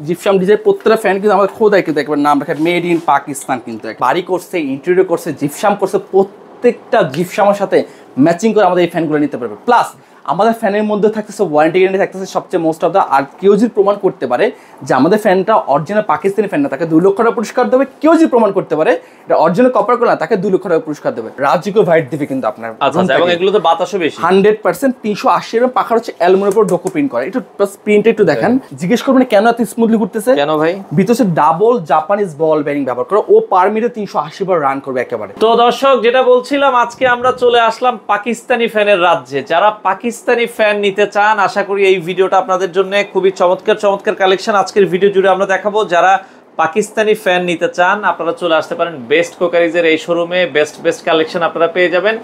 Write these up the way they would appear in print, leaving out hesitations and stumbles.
Gypsum design প্রত্যেকটা fan কিন্তু আমাদের খোদাই কিন্তু একবার নাম রাখে মেড ইন পাকিস্তান কিন্তু বাড়ি করছে ইন্টেরিয়র করছে জিপসাম করছে প্রত্যেকটা জিপসামের সাথে ম্যাচিং করে আমাদের এই ফ্যানগুলো নিতে পারবে প্লাস আমাদের ফ্যানের মধ্যে থাকতেছে ওয়ারেন্টি গ্যারান্টি থাকতেছে সবচেয়ে মোস্ট অফ দ্য আর কেউ যদি প্রমাণ করতে পারে যে আমাদের ফ্যানটা অরিজিনাল পাকিস্তানি ফ্যান না তাকে 2 লক্ষ টাকা পুরস্কার দেবে কেউ যদি প্রমাণ করতে পারে এটা অরিজিনাল কপার করে না তাকে 2 লক্ষ টাকা পুরস্কার দেবে রাজকীয় ভাইট দিবে কিন্তু আপনার আচ্ছা এবং এগুলো তো বাতাসও বেশি 100% 380 এর পাখার হচ্ছে অ্যালুমিনিয়ামের উপর ডোকো প্রিন্ট করে একটু প্লাস প্রিন্ট একটু দেখেন জিজ্ঞেস করবেন কেন এত স্মুথলি ঘুরতেছে কেন ভাই ভিতরে ডাবল জাপানিজ বল বেয়ারিং ব্যবহার করে ও পার মিনিটে 380 বার রান করবে একেবারে তো দর্শক যেটা বলছিলাম আজকে আমরা চলে আসলাম পাকিস্তানি ফ্যানের রাজ্যে যারা পাকিস্তানি ফ্যান নিতে চান আশা করি এই ভিডিওটা আপনাদের জন্য খুবই চমৎকার কালেকশন আজকের ভিডিও জুড়ে আমরা দেখাবো যারা পাকিস্তানি ফ্যান নিতে চান আপনারা চলে আসতে পারেন বেস্ট কোকারিজের এই শোরুমে বেস্ট কালেকশন আপনারা পেয়ে যাবেন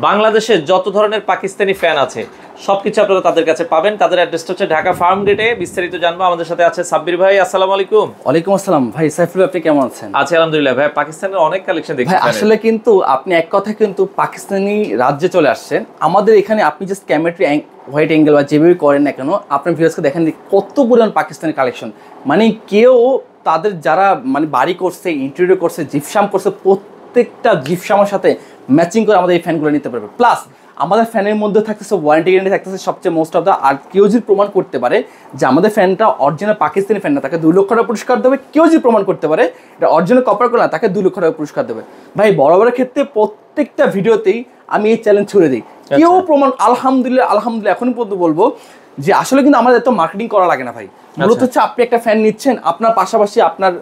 বাংলাদেশে যত ধরনের পাকিস্তানি ফ্যান আছে সবকিছু আপনারা তাদের কাছে পাবেন তাদের অ্যাড্রেসটা হচ্ছে ঢাকা ফার্ম গেটে বিস্তারিত জানবো আমাদের সাথে আছে সাব্বির ভাই আসসালামু আলাইকুম ওয়ালাইকুম আসসালাম ভাই সাইফুল আপনি কেমন আছেন আছি আলহামদুলিল্লাহ ভাই পাকিস্তানের অনেক কালেকশন দেখছি ভাই আসলে কিন্তু আপনি এক কথা কিন্তু পাকিস্তানি রাজ্যে চলে আসছেন আমাদের এখানে আপনি জাস্ট ক্যামেরাটি হোয়াইট অ্যাঙ্গেল বা যেভাবে করেন না কেন আপনার ভিউয়ার্সকে দেখেন কত পরিমাণ পাকিস্তানি কালেকশন মানে কেউ তাদের যারা মানে বাড়ি করছে ইন্টেরিয়র করছে জিপসাম করছে প্রত্যেকটা জিপসামের সাথে ম্যাচিং করে আমাদের এই ফ্যানগুলো নিতে পারবে প্লাস আমাদের ফ্যানের মধ্যে থাকতেছে ওয়ারেন্টি গ্যারান্টি থাকতেছে সবচেয়ে মোস্ট অফ দ্য আর কেউ যদি প্রমাণ করতে পারে যে আমাদের ফ্যানটা অরিজিনাল পাকিস্তানি ফ্যান না তাকে 2 লক্ষ টাকা পুরস্কার দেবে কেউ যদি প্রমাণ করতে পারে এটা অরিজিনাল কপার করে না তাকে 2 লক্ষ টাকা পুরস্কার দেবে ভাই বরাবরের ক্ষেত্রে প্রত্যেকটা ভিডিওতেই আমি এই চ্যালেঞ্জ ছুড়ে দিই কেউ প্রমাণ আলহামদুলিল্লাহ এখনই পর্যন্ত বলবো যে আসলে কিন্তু আমাদের এত মার্কেটিং করা লাগে না ভাই মূলত হচ্ছে আপনি একটা ফ্যান নিচ্ছেন আপনার পাশাপাশি আপনার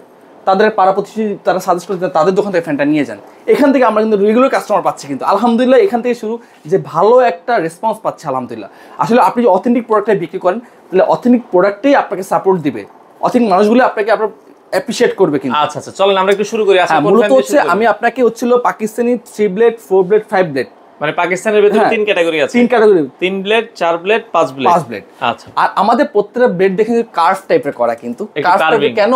তাদের পাড়া প্রতিবেশী তারা সাজেস্ট করে তাদের দোকান থেকে ফ্যানটা নিয়ে যান এখান থেকে আমরা কিন্তু রেগুলার কাস্টমার পাচ্ছি কিন্তু আলহামদুলিল্লাহ এখান থেকে শুরু যে ভালো একটা রেসপন্স পাচ্ছে আলহামদুলিল্লাহ আসলে আপনি যদি অথেন্টিক প্রোডাক্টটা বিক্রি করেন তাহলে অথেন্টিক প্রোডাক্টেই আপনাকে সাপোর্ট দিবে অথেন্টিক মানুষগুলো আপনাকে আপনার অ্যাপ্রিশিয়েট করবে কিন্তু আচ্ছা চলেন আমরা একটু শুরু করি মূলত হচ্ছে আমি আপনাকে হচ্ছিল পাকিস্তানি 3 ব্লেড 4 ব্লেড 5 ব্লেড মানে পাকিস্তানের ভিতরে 3 ক্যাটাগরি আছে 3 ক্যাটাগরি 3 ব্লেড 4 ব্লেড 5 ব্লেড আচ্ছা আর আমাদের প্রত্যেকটা ব্লেড দেখেন কার্ভ টাইপের করা কিন্তু কার্ভ টাইপের কেন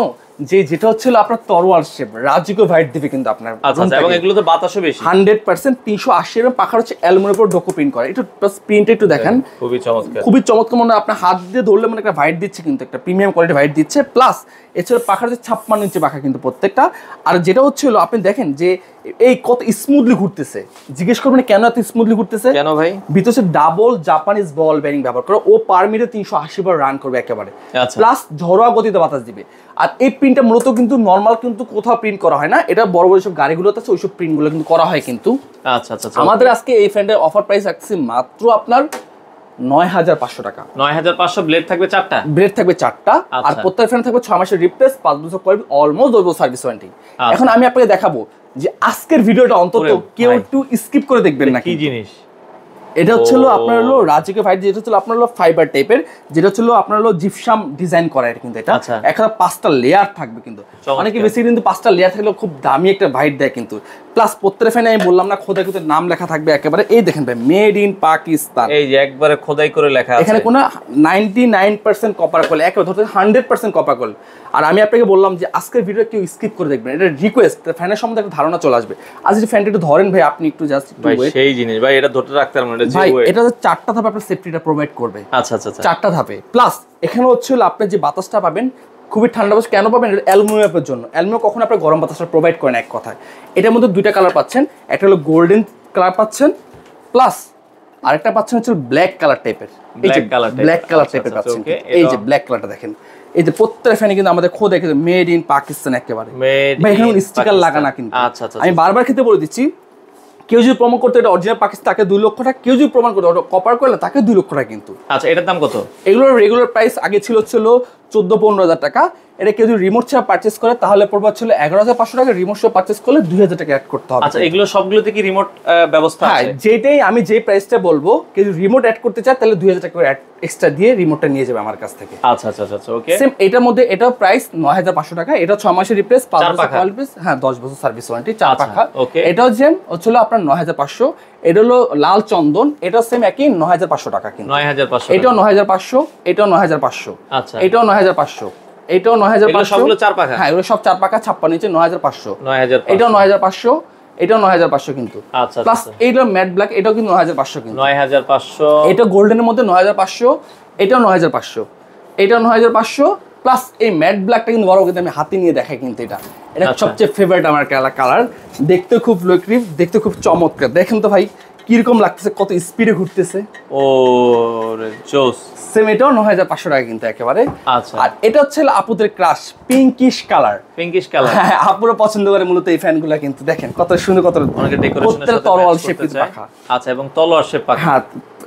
যেটা হচ্ছিল আপনার তরোয়াল শেপ রাজকীয় ভাইট দিবে কিন্তু আপনার আচ্ছা এবং এগুলো তো বাতাসও বেশি 100% 380 এর পাখার হচ্ছে অ্যালুমিনিয়ামের উপর ডোকো প্রিন্ট করা একটু প্লাস প্রিন্ট একটু দেখেন খুবই চমৎকার মনে আপনার হাত দিয়ে ধরলে মানে একটা ভাইট দিচ্ছে কিন্তু একটা প্রিমিয়াম কোয়ালিটি ভাইট দিচ্ছে প্লাস এছাড়া পাখার হচ্ছে 56 ইঞ্চি পাখা কিন্তু প্রত্যেকটা আর যেটা হচ্ছিল আপনি দেখেন যে এই কত স্মুথলি ঘুরতেছে জিজ্ঞেস করবেন কেন এত স্মুথলি ঘুরতেছে কেন ভাই ভিতরে ডাবল জাপানিজ বল বেয়ারিং ব্যবহার করে ও পার মিনিটে 380 বার রান করবে একেবারে প্লাস ঝড়োয়া গতিতে বাতাস দিবে আর এই প্রিন্টটা মূলত কিন্তু নরমাল কিন্তু কোথাও প্রিন্ট করা হয় না এটা বড় বড় সব গাড়িগুলোতে আছে ওইসব প্রিন্টগুলো কিন্তু করা হয় কিন্তু আচ্ছা আমাদের আজকে এই ফ্যানের অফার প্রাইস রাখছি মাত্র আপনার 9500 টাকা 9500 ব্লেড থাকবে 4টা ব্লেড থাকবে 4টা আর প্রত্যেক ফ্যান থাকবে 6 মাসের রিপ্লেস 5 বছর পর অলমোস্ট 2 বছর সার্ভিস ওয়ারেন্টি এখন আমি আপনাকে দেখাবো যে আজকের ভিডিওটা অন্তত কেউ একটু স্কিপ করে দেখবেন না কি জিনিস এটা হচ্ছিল আপনার হলো রাজকীয় ভাইট যেটা হচ্ছিল আপনার হলো ফাইবার টাইপের যেটা হচ্ছিল আপনার হলো জিপসাম ডিজাইন করা এটা কিন্তু এটা একটা 5টা লেয়ার থাকবে কিন্তু অনেকে বেশি কিন্তু 5টা লেয়ার থাকলে খুব দামি একটা ভাইট দেয় কিন্তু প্লাস প্রত্যেকটা ফ্যানে আমি বললাম না খোদাই করে নাম লেখা থাকবে একেবারে এই দেখেন ভাই মেড ইন পাকিস্তান এই যে একবারে খোদাই করে লেখা আছে এখানে কোনো 99% কপার কল একেবারে ধরতে 100% কপার কল আর আমি আপনাকে বললাম যে আজকের ভিডিও কেউ স্কিপ করে দেখবেন এটা রিকোয়েস্ট ফ্যানের সম্বন্ধে একটা ধারণা চলে আসবে আজ যদি ফ্যানটা একটু ধরেন ভাই আপনি একটু জাস্ট ভাই সেই জিনিস ভাই এটা ধরে রাখতে পারবেন এটা ভাই এটা 4টা ধাপে আপনার সেফটিটা প্রোভাইড করবে আচ্ছা 4টা ধাপে প্লাস এখানে হচ্ছিল আপনি যে বাতাসটা পাবেন খুবই ঠান্ডা বাতাস কেন পাবেন এটা অ্যালুমিনিয়ামের জন্য অ্যালুমিনিয়াম কখনো আপনার গরম বাতাসটা প্রোভাইড করে না এক কথায় এটার মধ্যে 2টা কালার পাচ্ছেন একটা হলো গোল্ডেন কালার পাচ্ছেন প্লাস আরেকটা পাচ্ছেন হচ্ছে ব্ল্যাক কালার টাইপের ব্ল্যাক কালার টাইপের পাচ্ছেন এই যে ব্ল্যাক কালারটা দেখেন এই যে প্রত্যেকটা ফ্যানে কিন্তু আমাদের খোদ দেখে মেড ইন পাকিস্তান একেবারে ভাই এখানে স্টিকার লাগানা কিন্তু আমি বারবার খেতে বলে দিচ্ছি কেউ যদি প্রমাণ করতে এটা অরিজিনাল পাকিস্তান তাকে 2 লক্ষ টাকা কেউ যদি প্রমাণ করতে কপার করলে তাকে 2 লক্ষ টাকা কিন্তু আচ্ছা এটার দাম কত এগুলোর রেগুলার প্রাইস আগে ছিল 14-15 টাকা এটা কেউ যদি রিমোট ছাড়া পারচেজ করে তাহলে পড়বে ছিল 11500 টাকা রিমোট সহ পারচেজ করলে 2000 টাকা অ্যাড করতে হবে আচ্ছা এগুলো সবগুলোতে কি রিমোট ব্যবস্থা আছে যেটাই আমি যে প্রাইসটা বলবো কেউ যদি রিমোট অ্যাড করতে চায় তাহলে 2000 টাকা করে এক্সট্রা দিয়ে রিমোটটা নিয়ে যাবে আমার কাছ থেকে আচ্ছা ওকে সেম এটার মধ্যে এটাও প্রাইস 9500 টাকা এটা 6 মাসের রিপ্লেস 5 বছর কোয়ালিটি হ্যাঁ 10 বছর সার্ভিস ওয়ারেন্টি 4 পাখা এটাও যেম হচ্ছিল আপনার 9500 এটা হলো লাল চন্দন এটা সেম একই 9500 টাকা কিন্তু 9500 এটাও 9500 এটাও 9500 আচ্ছা এটাও 9500 এটাও 9500 সবগুলো 4 পাখা হ্যাঁ এগুলো সব 4 পাখা 56 নিচে 9500 এটাও 9500 এটাও 9500 কিন্তু আচ্ছা প্লাস এইটা ম্যাট ব্ল্যাক এটাও কিন্তু 9500 কিন্তু 9500 এটা গোল্ডেনের মধ্যে 9500 এটাও 9500 এটাও 9500 প্লাস এই ম্যাট ব্ল্যাকটা কিন্তু বড় কিন্তু আমি হাতে নিয়ে দেখাই কিন্তু এটা আচ্ছা। সবচেয়ে ফেভারিট আমার কালার, দেখতে খুব লুক্রিভ, দেখতে খুব চমৎকার। দেখেন তো ভাই কিরকম লাগতেছে, কত স্পিডে ঘুরতেছে। ও রে জোস। সেম এটাও 9500 টাকা কিন্তু একেবারে। আচ্ছা, আর এটা হচ্ছে আপুদের crush pinkish colour. Pinkish colour, হ্যাঁ আপুরা পছন্দ করে মূলত এই ফ্যানগুলো কিন্তু। দেখেন কত সুন্দর, কত অনেকে ডেকোরেশনের সাথে তরোয়াল ম্যাচ শেপ করতে চায়। পাখা। আচ্ছা, এবং তলোয়ার শেপ পাখা। হ্যাঁ,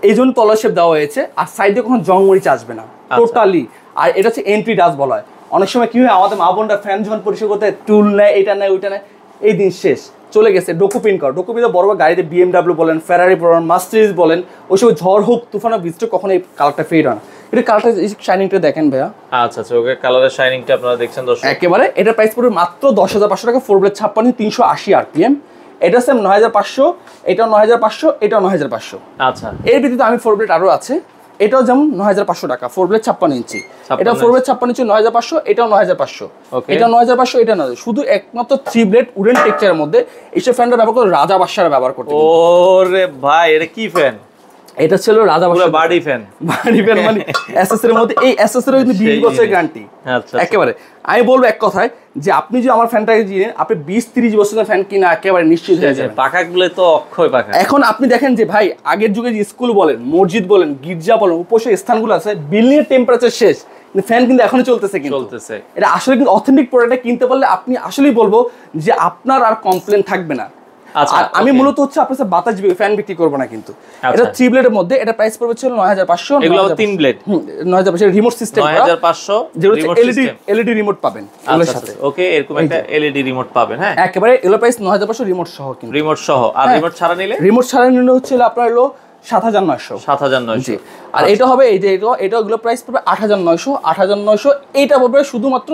এই জন্য তলোয়ার শেপ দেওয়া হয়েছে। আর সাইডে কোনো জং মরিচ আসবে না টোটালি। আর এটা হচ্ছে এন্ট্রি ডাস্ট বলা হয়। অনেক সময় কি হয়, আমাদের মা বোনরা ফ্যান যখন পরিষ্কার করতে টুল নেয়, এটা নেয় ওইটা নেয়, এই দিন শেষ, চলে গেছে। ডকুপিন কর, ডকুপিনটা বড় বড় গাড়িতে BMW বলেন, ফেরারি বলেন, মার্সিডিজ বলেন, ওইসব ঝড় হোক তুফান হোক বৃষ্টি কখনো এই কালারটা ফেড হয় না। এটা কালারটা শাইনিংটা দেখেন ভাইয়া। আচ্ছা আচ্ছা, ওকে, কালারের শাইনিংটা আপনারা দেখছেন দর্শক। একেবারে এটা প্রাইস পড়বে মাত্র 10,500 টাকা। 456 380 RPM। এটা সেম 9500, এটাও 9500, এটাও 9500। আচ্ছা, এর ভিত্তিতে আমি 4 ব্লেড আরো আছে, এটাও যেমন 9500 টাকা। 4 ব্লেড 56 ইঞ্চি, এটা 4 ব্লেড 56 ইঞ্চি 9500, এটাও 9500, এটা 9500, এটা না। শুধু একমাত্র 3 ব্লেড উডেন টেক্সচারের মধ্যে এইসব ফ্যানটা ব্যবহার করে রাজা বাদশারা ব্যবহার করতে। ওরে ভাই, এটা কি ফ্যান? এটা ছিল রাজা বাদশা বাডি ফ্যান। বাডি ফ্যান মানে এসএস এর মধ্যে, এই এসএস এর কিন্তু 20 বছরের গ্যারান্টি। আচ্ছা, একেবারে আমি বলবো এক কথায় যে আপনি যদি আমার ফ্যানটাকে কিনেন, আপনি 20-30 বছরের ফ্যান কিনা একেবারে নিশ্চিত হয়ে যাবেন। পাখাগুলো তো অক্ষয় পাখা। এখন আপনি দেখেন যে ভাই আগের যুগে যে স্কুল বলেন, মসজিদ বলেন, গির্জা বলেন, উপসের স্থানগুলো আছে, বিল্ডিং এর টেম্পারেচার শেষ, কিন্তু ফ্যান কিন্তু এখনো চলতেছে। কিন্তু চলতেছে। এটা আসলে কিন্তু অথেন্টিক প্রোডাক্টটা কিনতে পারলে আপনি আসলেই বলবো যে আপনার আর কমপ্লেন থাকবে না। আচ্ছা, আর আমি মূলত হচ্ছে আপনার সাথে বাতাস ফ্যান বিক্রি করবো না কিন্তু। আচ্ছা। এটা 3 ব্লেডের মধ্যে, এটা প্রাইস পড়বে ছিল 9500। এগুলো 3 ব্লেড 9500 রিমোট সিস্টেম 9500, যেটা remote LED system. LED remote পাবেন এগুলোর সাথে। ওকে, এরকম একটা এলইডি রিমোট পাবেন। হ্যাঁ, একেবারে এগুলো প্রাইস 9500 রিমোট সহ কিন্তু। রিমোট সহ। আর রিমোট ছাড়া নিলে? রিমোট ছাড়া নিলে হচ্ছে আপনার হলো 7900। 7900। আর এটা হবে এই যে এটা এগুলো প্রাইস পড়বে 8900। 8900 এইটা পড়বে শুধুমাত্র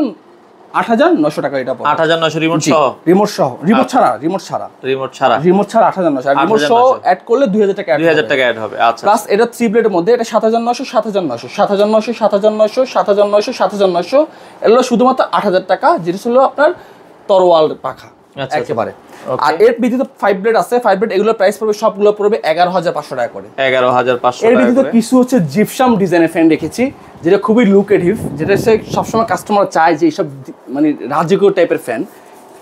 8900 টাকা। এটা পড়বে 8900 রিমোট সহ। রিমোট সহ, রিমোট ছাড়া, রিমোট ছাড়া, রিমোট ছাড়া, রিমোট ছাড়া 8900। আর রিমোট সহ অ্যাড করলে 2000 টাকা 2000 টাকা অ্যাড হবে। আচ্ছা, প্লাস এটা 3 ব্লেডের মধ্যে, এটা 7900 7900 7900 7900 7900 7900। এগুলো শুধুমাত্র 8000 টাকা, যেটা ছিল আপনার তরোয়াল পাখা। আচ্ছা, একেবারে। আর এর ভিতরে 5 ব্লেড আছে। 5 ব্লেড এগুলোর প্রাইস পড়বে, সবগুলো পড়বে 11500 টাকা করে। 11500 এর টাকা ভিতরে করে। কিছু হচ্ছে জিপসাম ডিজাইনের ফ্যান রেখেছি, যেটা খুবই লুকেটিভ, যেটা সে সবসময় কাস্টমার চায় যে এইসব মানে রাজকীয় টাইপের ফ্যান।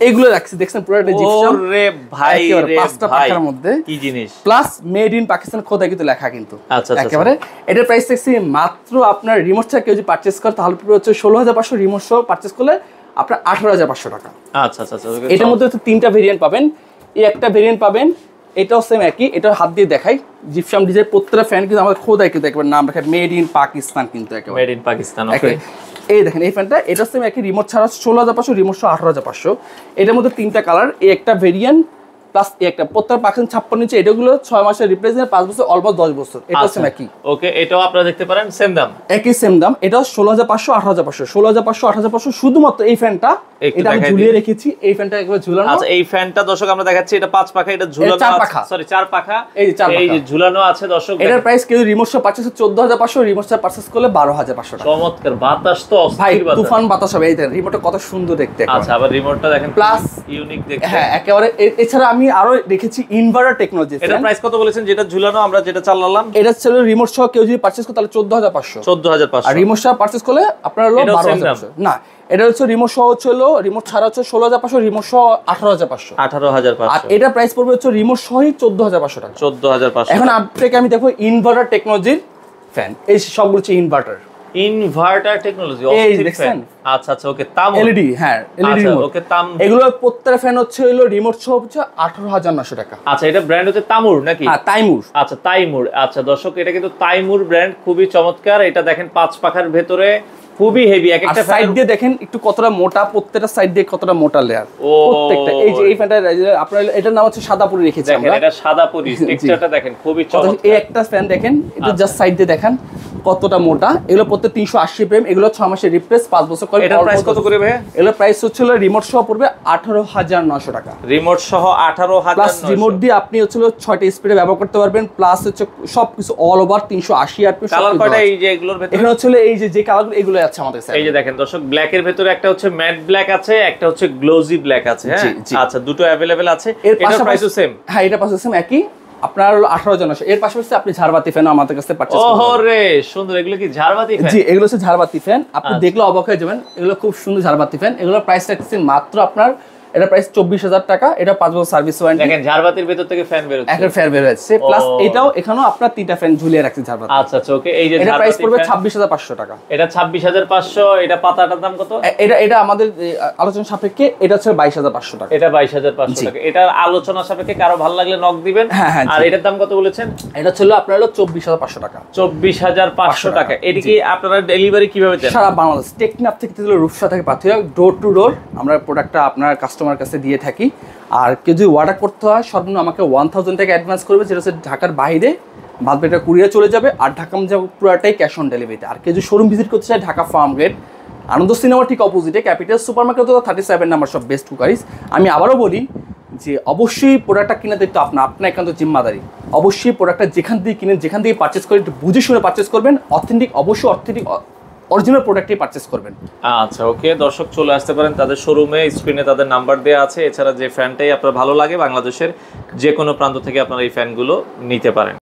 এগুলো রাখছি, দেখছেন পুরো একটা জিপসাম। ওরে ভাই রে, 5টা ভাই পাখার মধ্যে কি জিনিস। প্লাস মেড ইন পাকিস্তান খোদাই কিন্তু লেখা কিন্তু। আচ্ছা, একেবারে এটার প্রাইস দেখছি মাত্র আপনার রিমোট ছাড়া কেউ যদি পারচেজ করে তাহলে পুরো হচ্ছে 16500, রিমোট সহ পারচেজ করলে আপনার 18500 টাকা। আচ্ছা আচ্ছা আচ্ছা, এটার মধ্যে হচ্ছে 3টা ভেরিয়েন্ট পাবেন। এই একটা ভেরিয়েন্ট পাবেন, এটাও সেম একই, এটা হাত দিয়ে দেখাই। জিপসাম ডিজাইন প্রত্যেকটা ফ্যান কিন্তু আমাদের খোদাই কিন্তু একবার নাম রাখে মেড ইন পাকিস্তান কিন্তু একেবারে। Made in Pakistan. ওকে, এই দেখেন এই ফ্যানটা, এটা সেম একই, রিমোট ছাড়া 16500, রিমোট সহ 18500। এটার মধ্যে 3টা কালার, এই একটা ভেরিয়েন্ট প্লাস এই একটা। প্রত্যেক পাকিস্তান 56 ইঞ্চি, এটাগুলো 6 মাসের রিপ্লেসমেন্ট, 5 বছর অলমোস্ট 10 বছর। এটা সেম একই। ওকে, এটাও আপনারা দেখতে পারেন সেম দাম, একই সেম দাম। এটাও 16500 18500 16500 18500। শুধুমাত্র এই ফ্যানটা এটা আমি ঝুলিয়ে রেখেছি, এই ফ্যানটা একবার ঝুলানো। আচ্ছা, এই ফ্যানটা দর্শক আমরা দেখাচ্ছি, এটা 5 পাখা, এটা ঝুলানো আছে। 4 পাখা, সরি 4 পাখা, এই যে 4 পাখা, এই যে ঝুলানো আছে দর্শক। এটার প্রাইস কেউ রিমোট সহ পারচেজ 14500, রিমোট সহ পারচেজ করলে 12500 টাকা। চমৎকার, বাতাস তো ভাই অস্থির বাতাস। তুফান বাতাস হবে। এই দেখেন রিমোটটা কত সুন্দর দেখতে। আচ্ছা, আবার রিমোটটা দেখেন প্লাস ইউনিক দেখতে। হ্যাঁ একেবারে। এছাড়া আমি আরো রেখেছি ইনভার্টার টেকনোলজি। এটা প্রাইস কত বলেছেন যেটা ঝুলানো আমরা যেটা চালালাম? এটা ছিল রিমোট সহ কেউ যদি পারচেজ করে তাহলে 14500। 14500। আর রিমোট সহ পারচেজ করলে আপনার হলো 12500। না, এটা হচ্ছে রিমোট সহ হচ্ছে রিমোট ছাড়া হচ্ছে 16500, রিমোট সহ 18500। 18500। আর এটা প্রাইস পড়বে হচ্ছে রিমোট সহই 14500 টাকা। 14500। এখন আপনাকে আমি দেখো ইনভার্টার টেকনোলজির ফ্যান, এই সবগুলো হচ্ছে ইনভার্টার। ইনভার্টার টেকনোলজি, এই দেখছেন। আচ্ছা আচ্ছা, ওকে, তাম এলইডি। হ্যাঁ এলইডি রিমোট। ওকে, তাম। এগুলো প্রত্যেকটা ফ্যান হচ্ছে রিমোট সহ হচ্ছে 18900 টাকা। আচ্ছা, এটা ব্র্যান্ড হচ্ছে তামুর নাকি? হ্যাঁ তাইমুর। আচ্ছা, তাইমুর। আচ্ছা দর্শক, এটা কিন্তু তাইমুর ব্র্যান্ড, খুবই চমৎকার। এটা দেখেন 5 পাখার ভেতরে খুবই হেভি। এক একটা সাইড দিয়ে দেখেন একটু কতটা মোটা, প্রত্যেকটা সাইড দিয়ে কতটা মোটা লেয়ার প্রত্যেকটা। এই যে এই ফ্যানটা আপনার এটার নাম হচ্ছে সাদাপুরি রেখেছি দেখেন, আমরা। এটা সাদাপুরি টেক্সচারটা দেখেন, খুবই চমৎকার। এই একটা ফ্যান দেখেন, এটা জাস্ট সাইড দিয়ে দেখেন কতটা মোটা। এগুলো প্রত্যেক 380 প্রেম, এগুলো 6 মাসের রিপ্লেস, 5 বছর করে। এটার প্রাইস কত করে ভাই? এগুলো প্রাইস হচ্ছিল রিমোট সহ পড়বে 18900 টাকা। রিমোট সহ 18900। প্লাস রিমোট দিয়ে আপনি হচ্ছিল 6টা স্পিডে ব্যবহার করতে পারবেন, প্লাস হচ্ছে সবকিছু অল ওভার 380 আরপিএম। কালার কয়টা এই যে এগুলোর ভেতরে? এখানে হচ্ছিল এই যে কালারগুলো এগুলো আছে আমাদের কাছে। এই যে দেখেন দর্শক, ব্ল্যাক এর ভেতরে একটা হচ্ছে ম্যাট ব্ল্যাক আছে, একটা হচ্ছে গ্লোজি ব্ল্যাক আছে। হ্যাঁ, আচ্ছা, দুটো अवेलेबल আছে। এটার প্রাইসও সেম? হ্যাঁ, এটা প্রাইসও সেম একই। আপনার হলো 18 জন আসে। এর পাশাপাশি আপনি ঝাড়বাতি ফ্যান আমাদের কাছে পারচেজ করতে পারবেন। ওরে সুন্দর, এগুলো কি ঝাড়বাতি ফ্যান? জি, এগুলো হচ্ছে ঝাড়বাতি ফ্যান। আপনি দেখলে অবাক হয়ে যাবেন, এগুলো খুব সুন্দর ঝাড়বাতি ফ্যান। এগুলোর প্রাইস রাখছি মাত্র আপনার, এটা প্রাইস 24,000 টাকা। এটা 5 বছর সার্ভিস ওয়ারেন্টি। দেখেন ঝাড়বাতির ভিতর থেকে ফ্যান বের হচ্ছে, একটা ফ্যান বের হচ্ছে, প্লাস এটাও এখানেও আপনার 3টা ফ্যান ঝুলিয়ে রাখছি ঝাড়বাতি। আচ্ছা আচ্ছা, ওকে। এই যে এটা প্রাইস ঝাড়বাতি পড়বে ফ্যান, 26,500 টাকা। এটা 26,500। এটা পাতাটার দাম কত? এটা আমাদের আলোচনা সাপেক্ষে এটা হচ্ছে 22,500 টাকা। এটা 22,500 টাকা। এটার আলোচনা সাপেক্ষে কারো ভালো লাগলে নক দিবেন। হ্যাঁ, আর এটার দাম কত বলেছেন? এটা ছিল আপনার হলো 24,500 টাকা। 24,500 টাকা। এটা কি আপনারা ডেলিভারি কিভাবে দেন? সারা বাংলাদেশ, টেকনাফ থেকে তুলে রূপসা থেকে পাঠিয়ে ডোর টু ডোর আমরা প্রোডাক্টটা আপনার কাস্টমার কাছে দিয়ে থাকি। আর কেউ যদি অর্ডার করতে হয় সর্বনিম্ন আমাকে 1000 টাকা অ্যাডভান্স করবে, যেটা হচ্ছে ঢাকার বাইরে, বাদ বাকিটা কুরিয়ার চলে যাবে। আর ঢাকা যাবে পুরোটাই ক্যাশ অন ডেলিভারিতে। আর কেউ যদি শোরুম ভিজিট করতে চায়, ঢাকা ফার্ম গেট আনন্দ সিনেমা ঠিক অপোজিটে ক্যাপিটাল সুপার মার্কেট 37 নাম্বার সব বেস্ট কুকারিজ। আমি আবারও বলি যে অবশ্যই প্রোডাক্টটা কিনে দেখতে আপনার একান্ত জিম্মাদারি। অবশ্যই প্রোডাক্টটা যেখান থেকে কিনেন, যেখান থেকে পারচেস করেন, একটু বুঝে শুনে পারচেস করবেন। অবশ্যই অথেন্টিক অরিজিনাল প্রোডাক্টই পারচেস করবেন। আচ্ছা, ওকে। দর্শক চলে আসতে পারেন তাদের শোরুমে, স্ক্রিনে তাদের নাম্বার দেওয়া আছে। এছাড়া যে ফ্যানটাই আপনার ভালো লাগে বাংলাদেশের যে কোনো প্রান্ত থেকে আপনারা এই ফ্যানগুলো নিতে পারেন।